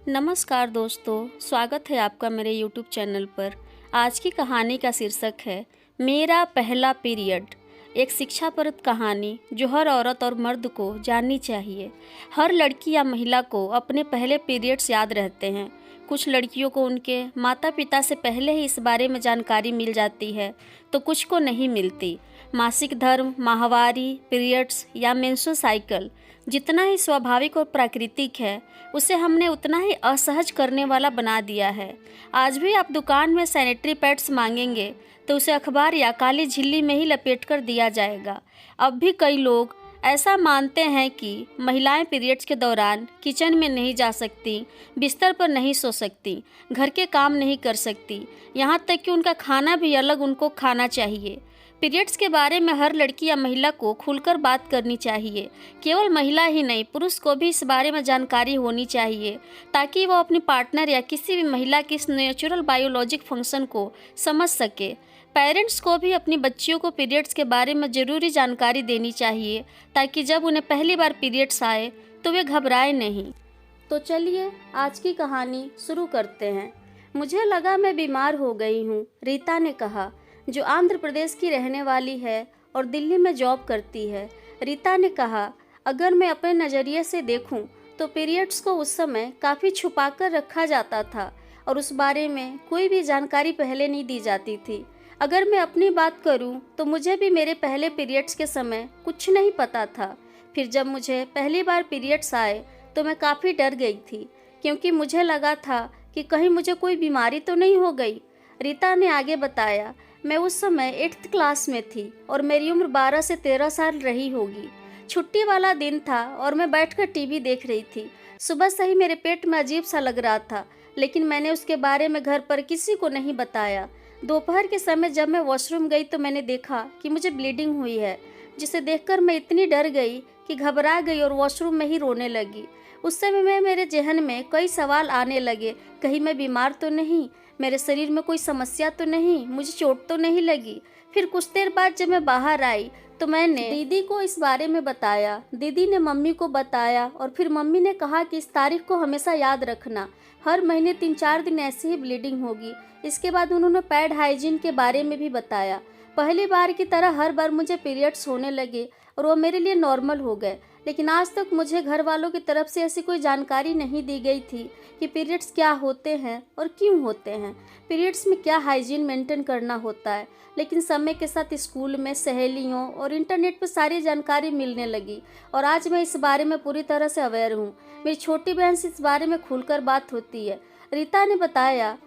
नमस्कार दोस्तों, स्वागत है आपका मेरे YouTube चैनल पर। आज की कहानी का शीर्षक है मेरा पहला पीरियड। एक शिक्षाप्रद कहानी जो हर औरत और मर्द को जाननी चाहिए। हर लड़की या महिला को अपने पहले पीरियड्स याद रहते हैं। कुछ लड़कियों को उनके माता पिता से पहले ही इस बारे में जानकारी मिल जाती है, तो कुछ को नहीं मिलती। मासिक धर्म, माहवारी, पीरियड्स या मेंस्ट्रुअल साइकिल जितना ही स्वाभाविक और प्राकृतिक है, उसे हमने उतना ही असहज करने वाला बना दिया है। आज भी आप दुकान में सैनिटरी पैड्स मांगेंगे तो उसे अखबार या काली झिल्ली में ही लपेट कर दिया जाएगा। अब भी कई लोग ऐसा मानते हैं कि महिलाएं पीरियड्स के दौरान किचन में नहीं जा सकती, बिस्तर पर नहीं सो सकती, घर के काम नहीं कर सकती, यहाँ तक कि उनका खाना भी अलग उनको खाना चाहिए। पीरियड्स के बारे में हर लड़की या महिला को खुलकर बात करनी चाहिए। केवल महिला ही नहीं, पुरुष को भी इस बारे में जानकारी होनी चाहिए, ताकि वो अपनी पार्टनर या किसी भी महिला के इस नेचुरल बायोलॉजिक फंक्शन को समझ सके। पेरेंट्स को भी अपनी बच्चियों को पीरियड्स के बारे में ज़रूरी जानकारी देनी चाहिए, ताकि जब उन्हें पहली बार पीरियड्स आए तो वे घबराए नहीं। तो चलिए आज की कहानी शुरू करते हैं। मुझे लगा मैं बीमार हो गई हूँ, रीता ने कहा, जो आंध्र प्रदेश की रहने वाली है और दिल्ली में जॉब करती है। रीता ने कहा, अगर मैं अपने नज़रिए से देखूं तो पीरियड्स को उस समय काफ़ी छुपा कर रखा जाता था और उस बारे में कोई भी जानकारी पहले नहीं दी जाती थी। अगर मैं अपनी बात करूं तो मुझे भी मेरे पहले पीरियड्स के समय कुछ नहीं पता था। फिर जब मुझे पहली बार पीरियड्स आए तो मैं काफ़ी डर गई थी, क्योंकि मुझे लगा था कि कहीं मुझे कोई बीमारी तो नहीं हो गई। रीता ने आगे बताया, मैं उस समय 8th क्लास में थी और मेरी उम्र 12 से 13 साल रही होगी। छुट्टी वाला दिन था और मैं बैठकर टीवी देख रही थी। सुबह से ही मेरे पेट में अजीब सा लग रहा था, लेकिन मैंने उसके बारे में घर पर किसी को नहीं बताया। दोपहर के समय जब मैं वॉशरूम गई तो मैंने देखा कि मुझे ब्लीडिंग हुई है, जिसे देखकर मैं इतनी डर गई कि घबरा गई और वॉशरूम में ही रोने लगी। उस समय में मेरे जहन में कई सवाल आने लगे। कहीं मैं बीमार तो नहीं, मेरे शरीर में कोई समस्या तो नहीं, मुझे चोट तो नहीं लगी। फिर कुछ देर बाद जब मैं बाहर आई तो मैंने दीदी को इस बारे में बताया। दीदी ने मम्मी को बताया और फिर मम्मी ने कहा कि इस तारीख को हमेशा याद रखना, हर महीने 3-4 दिन ऐसे ही ब्लीडिंग होगी। इसके बाद उन्होंने पैड हाइजीन के बारे में भी बताया। पहली बार की तरह हर बार मुझे पीरियड्स होने लगे और वो मेरे लिए नॉर्मल हो गए। लेकिन आज तक मुझे घर वालों की तरफ से ऐसी कोई जानकारी नहीं दी गई थी कि पीरियड्स क्या होते हैं और क्यों होते हैं, पीरियड्स में क्या हाइजीन मेंटेन करना होता है। लेकिन समय के साथ स्कूल में, सहेलियों और इंटरनेट पर सारी जानकारी मिलने लगी और आज मैं इस बारे में पूरी तरह से अवेयर हूँ। मेरी छोटी बहन से इस बारे में खुलकर बात होती है। रीता ने बताया,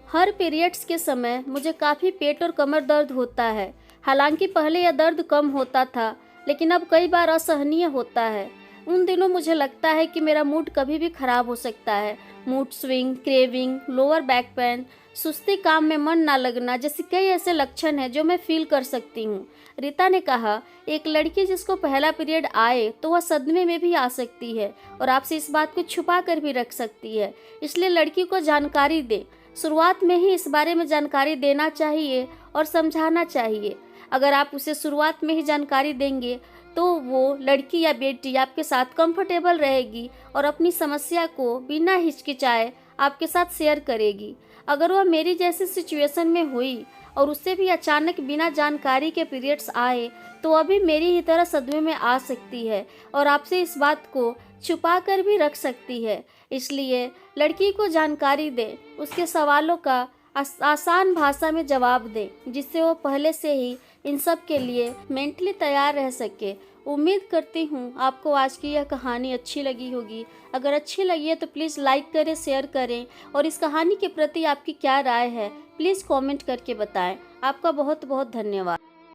हर पीरियड्स के समय मुझे काफ़ी पेट और कमर दर्द होता है। हालांकि पहले यह दर्द कम होता था, लेकिन अब कई बार असहनीय होता है। उन दिनों मुझे लगता है कि मेरा मूड कभी भी खराब हो सकता है। Mood swing, craving, lower back pain, सुस्ती, काम में मन ना लगना जैसे कई ऐसे लक्षण हैं जो मैं फील कर सकती हूँ। रीता ने कहा, एक लड़की जिसको पहला पीरियड आए तो वह सदमे में भी आ सकती है और आपसे इस बात को छुपा कर भी रख सकती है। इसलिए लड़की को जानकारी दें। शुरुआत में ही इस बारे में जानकारी देना चाहिए और समझाना चाहिए। अगर आप उसे शुरुआत में ही जानकारी देंगे तो वो लड़की या बेटी आपके साथ कंफर्टेबल रहेगी और अपनी समस्या को बिना हिचकिचाए आपके साथ शेयर करेगी। अगर वह मेरी जैसी सिचुएशन में हुई और उससे भी अचानक बिना जानकारी के पीरियड्स आए तो वह भी मेरी ही तरह सदमे में आ सकती है और आपसे इस बात को छुपा कर भी रख सकती है। इसलिए लड़की को जानकारी दें, उसके सवालों का आसान भाषा में जवाब दें, जिससे वो पहले से ही इन सब के लिए मेंटली तैयार रह सके। उम्मीद करती हूँ आपको आज की यह कहानी अच्छी लगी होगी। अगर अच्छी लगी है तो प्लीज़ लाइक करें, शेयर करें और इस कहानी के प्रति आपकी क्या राय है प्लीज़ कमेंट करके बताएं। आपका बहुत बहुत धन्यवाद।